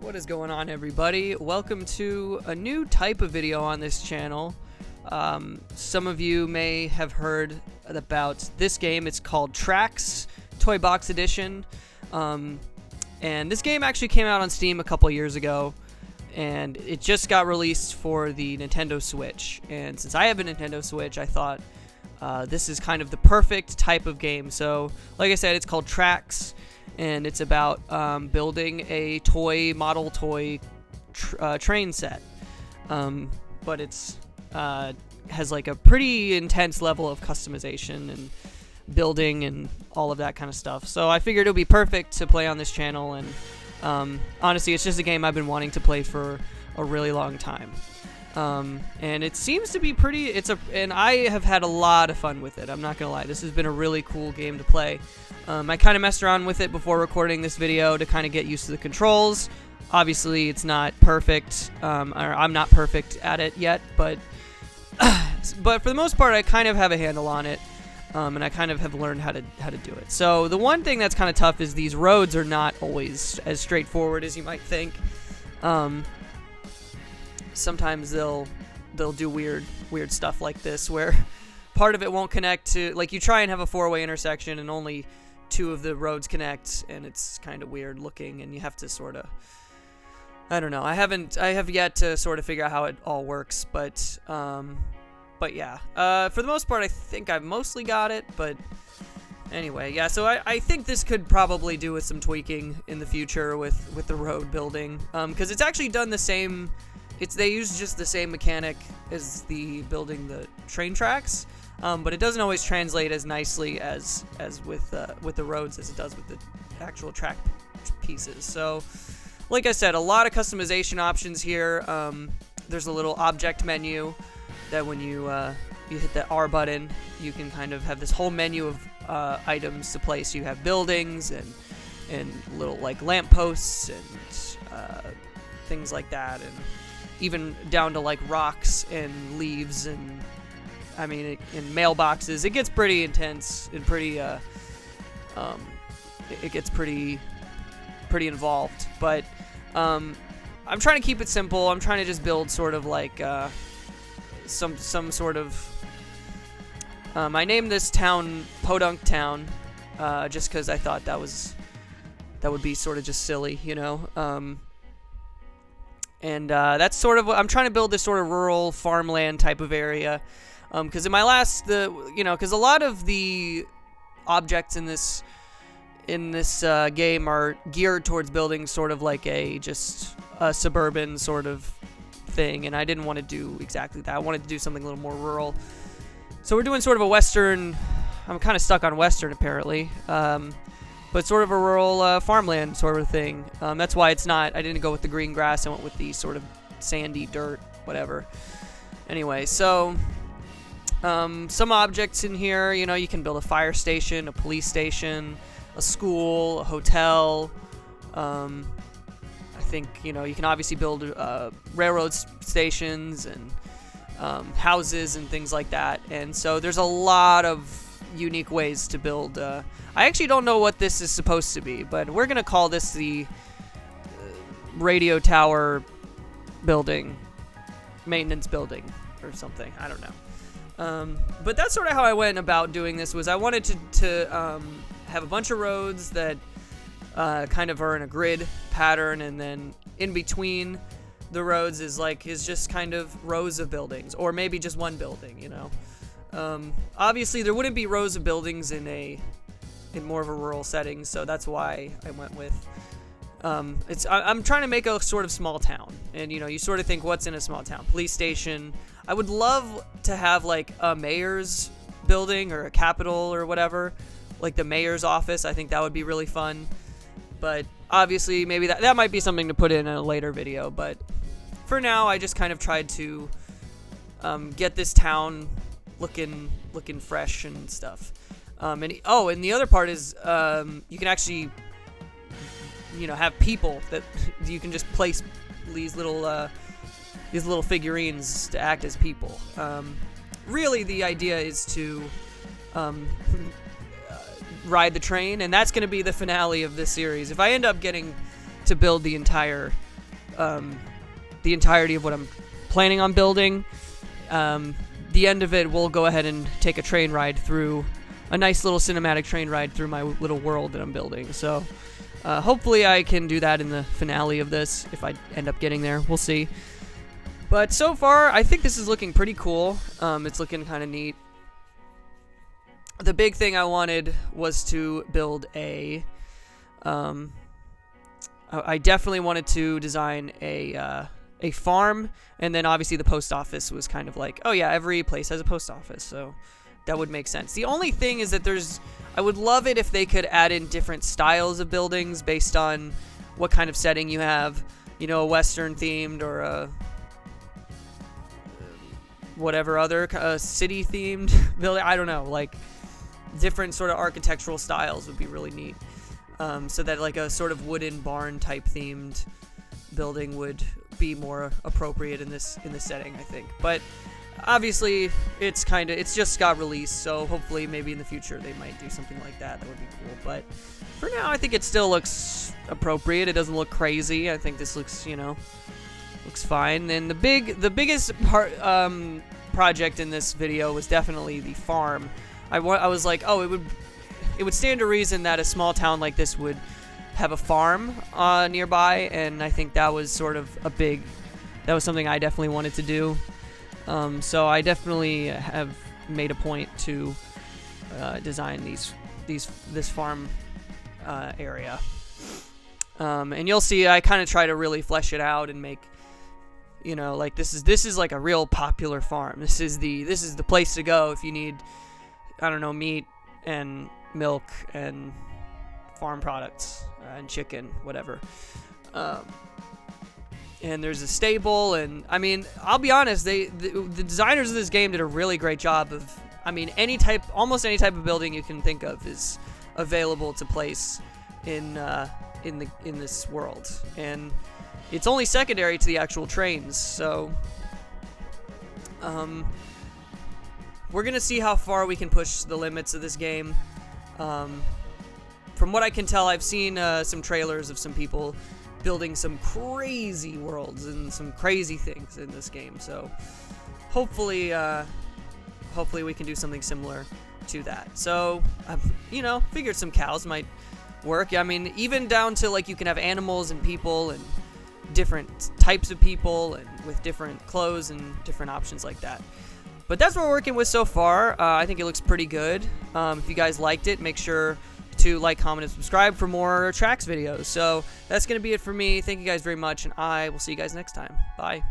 What is going on, everybody? Welcome to a new type of video on this channel. Some of you may have heard about this game. It's called Tracks Toybox Edition. And this game actually came out on Steam a couple years ago, and it just got released for the Nintendo Switch. And since I have a Nintendo Switch, I thought this is kind of the perfect type of game. So, like I said, it's called Tracks. And it's about building a model toy train set, but it's has like a pretty intense level of customization and building and all of that kind of stuff. So I figured it would be perfect to play on this channel, and honestly, it's just a game I've been wanting to play for a really long time. And it seems to be pretty. And I have had a lot of fun with it. I'm not gonna lie. This has been a really cool game to play. I kind of messed around with it before recording this video to kind of get used to the controls. Obviously, it's not perfect. I'm not perfect at it yet, but for the most part, I kind of have a handle on it, and I kind of have learned how to do it. So the one thing that's kind of tough is these roads are not always as straightforward as you might think. Sometimes they'll do weird stuff like this, where part of it won't connect to, like, you try and have a four-way intersection and only two of the roads connect, and it's kind of weird looking, and you have to sort of, I don't know. I have yet to sort of figure out how it all works, but yeah. For the most part, I think I've mostly got it, but anyway, yeah. So I think this could probably do with some tweaking in the future with the road building, because it's actually done the same. They use just the same mechanic as the building the train tracks, but it doesn't always translate as nicely as with the roads as it does with the actual track pieces. So, like I said, a lot of customization options here. There's a little object menu that when you hit the R button, you can kind of have this whole menu of items to place. You have buildings and little like lampposts and things like that, and even down to like rocks and leaves, and I mean, in mailboxes. It gets pretty intense and pretty it gets pretty involved, but I'm trying to keep it simple. I'm trying to just build sort of like some sort of I named this town Podunk Town just because I thought that would be sort of just silly, you know. And that's sort of what I'm trying to build, this sort of rural farmland type of area. Because in my last, because a lot of the objects in this game are geared towards building sort of like just a suburban sort of thing, and I didn't want to do exactly that. I wanted to do something a little more rural. So we're doing sort of a western. I'm kind of stuck on western apparently. But sort of a rural farmland sort of thing. That's why I didn't go with the green grass. I went with the sort of sandy dirt, whatever. Anyway, so some objects in here, you can build a fire station, a police station, a school, a hotel. I think, you can obviously build railroad stations and houses and things like that. And so there's a lot of unique ways to build. I actually don't know what this is supposed to be, but we're gonna call this the radio tower building, maintenance building, or something. I don't know. But that's sort of how I went about doing this. Was I wanted to have a bunch of roads that kind of are in a grid pattern, and then in between the roads is just kind of rows of buildings, or maybe just one building. Obviously, there wouldn't be rows of buildings in more of a rural setting, so that's why I went with. I'm trying to make a sort of small town, and you sort of think, what's in a small town? Police station. I would love to have like a mayor's building or a capitol or whatever, like the mayor's office. I think that would be really fun. But obviously, maybe that might be something to put in a later video. But for now, I just kind of tried to get this town looking fresh and stuff. And the other part is you can actually have people that you can just place these little figurines to act as people. Really, the idea is to ride the train, and that's going to be the finale of this series. If I end up getting to build the entire the entirety of what I'm planning on building. The end of it, we'll go ahead and take a train ride through, a nice little cinematic train ride through my little world that I'm building. So hopefully I can do that in the finale of this, if I end up getting there. We'll see. But so far, I think this is looking pretty cool. It's looking kind of neat. The big thing I wanted was to build a... I definitely wanted to design a farm, and then obviously the post office was kind of like, oh yeah, every place has a post office, so that would make sense. The only thing is that I would love it if they could add in different styles of buildings based on what kind of setting you have, you know, a Western themed or a whatever other city themed building. I don't know, like different sort of architectural styles would be really neat. So that like a sort of wooden barn type themed building would be more appropriate in this setting, I think. But obviously it's just got released, so hopefully maybe in the future they might do something like that. That would be cool. But for now, I think it still looks appropriate. It doesn't look crazy. I think this looks, you know, looks fine. And the biggest project in this video was definitely the farm. I was like, oh, it would stand to reason that a small town like this would have a farm nearby, and I think that was sort of that was something I definitely wanted to do. So I definitely have made a point to design this farm area. And you'll see I kind of try to really flesh it out and make, you know, like this is like a real popular farm. This is the place to go if you need, I don't know, meat and milk and farm products and chicken, whatever. And there's a stable, and I mean, I'll be honest, the designers of this game did a really great job of, I mean, almost any type of building you can think of is available to place in this world, and it's only secondary to the actual trains. So we're gonna see how far we can push the limits of this game. From what I can tell, I've seen some trailers of some people building some crazy worlds and some crazy things in this game. So hopefully we can do something similar to that. So you know, figured some cows might work. I mean, even down to like you can have animals and people and different types of people and with different clothes and different options like that. But that's what we're working with so far. I think it looks pretty good. If you guys liked it, make sure to like, comment, and subscribe for more tracks videos. So that's going to be it for me. Thank you guys very much, and I will see you guys next time. Bye.